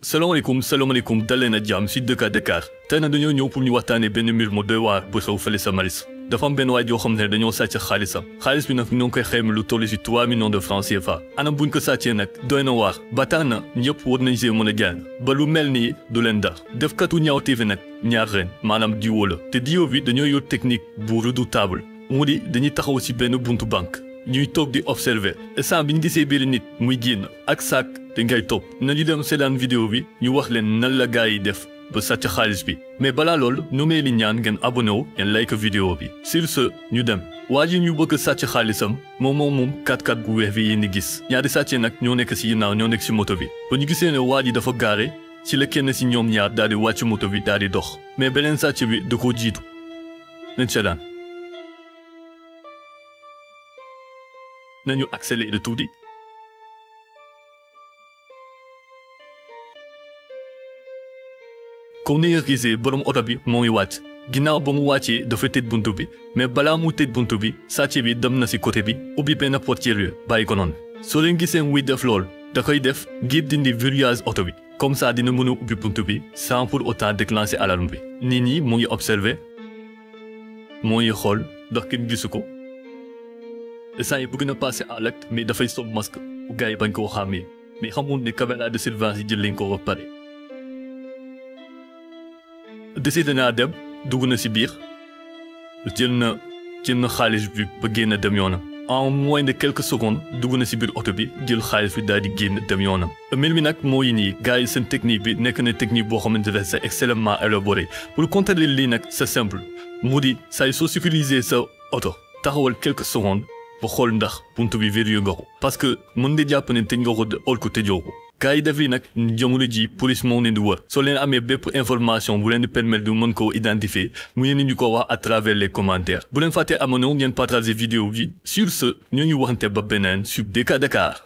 salaamaaleykum dalee na jàmm si Dëkk Dakar tey nag dañoo ñëw pour ñu waxtaanee benn mbir mu doy waar bu xew fële sa Maris dafa am benn waay joo xam ne dañoo sàcc xaalis bi nag ñoo ngi koy xayma lu toll si 3 millions de francs CFA anam buñ ko sàccee nag doy na waar ba tax na ñëpp war nañ see mën a jàng ba lu mel nii du leen dar defkatu ñaawteef nag ñaar ren maanaam diwo la te diwo bi dañoo yor technique bu redoutable mu di dañuy taxaw si benn buntu banque ñuy toog di observer instant bi ñu gisee biir nit muy génn ak sac te ngay topp nañu dem seetaan vidéo bi ñu wax leen nan la gars yi def ba sàcc xaalis bi mais balaa loolu ñu ngi leen ñaan ngeen abonné wu ngeen like vidéo bi sur ce ñu dem waa ji ñu bëgg sàcc xaalisam moom 4x4 gu weex bi yéen di gis ñaari sàcce nag ñoo nekk si ginnaaw ñoo nekk si moto bi ba ñu gisee ne waa ji dafa gaare ci la kenn si ñoom ñaar daal di wàcc moto bi daal di dox mais beneen sàcc bi da koo jiitu nañ seetaan nañu accéléré tuuti comme ni nga gisee borom oto bi moo ngi wàcc ginnaaw ba mu wàccee dafa tëj buntu bi mais balaa mu tëj buntu bi sàcc bi dem na si côté bi ubbi benn portière bàyyi ko noonu soo leen gisee muy def lool da koy def ngir dindi verrouillage oto bi comme ça dina mën a ubbi buntu bi sans pour autant déclencher alarme bi nit ñi mu ngi observé moo ngi xool ndax kenn gisu ko saa yi bëgg na passé à l'acte mais dafay sol masque bu gars yi bañ koo xàmmee mais xamul ne caméra de surveillance yi jël lañ ko ba pare. décidé naa dem dugg na si biir jël na xaalis bi ba génn dem yoonam en moins de quelques secondes dugg na si biir oto bi jël xaalis bi daal di génn dem yoonam. mbir mi nag moo yi nii gars yi seen technique bi nekk na technique boo xamante ne c'est extrêmement élaboré pour contrôler lii nag c'est simple mu di saa yi soo sécuriser sa oto taxawal quelques secondes. ba xool ndax buntu bi verrouillé nga ko parce que mën nga jàpp ne tëj nga ko ol ko tëjoo ko gars yi def li nag jamono ji police moo leen di wër soo leen amee bépp information bu leen di permettre du mën koo identifier mu leen ñu ko wax à travers les commentaires bu leen fàttee abonné ngeen partager vidéo bi sur ce ñoo ñu waxante ba beneen sur DK Dakar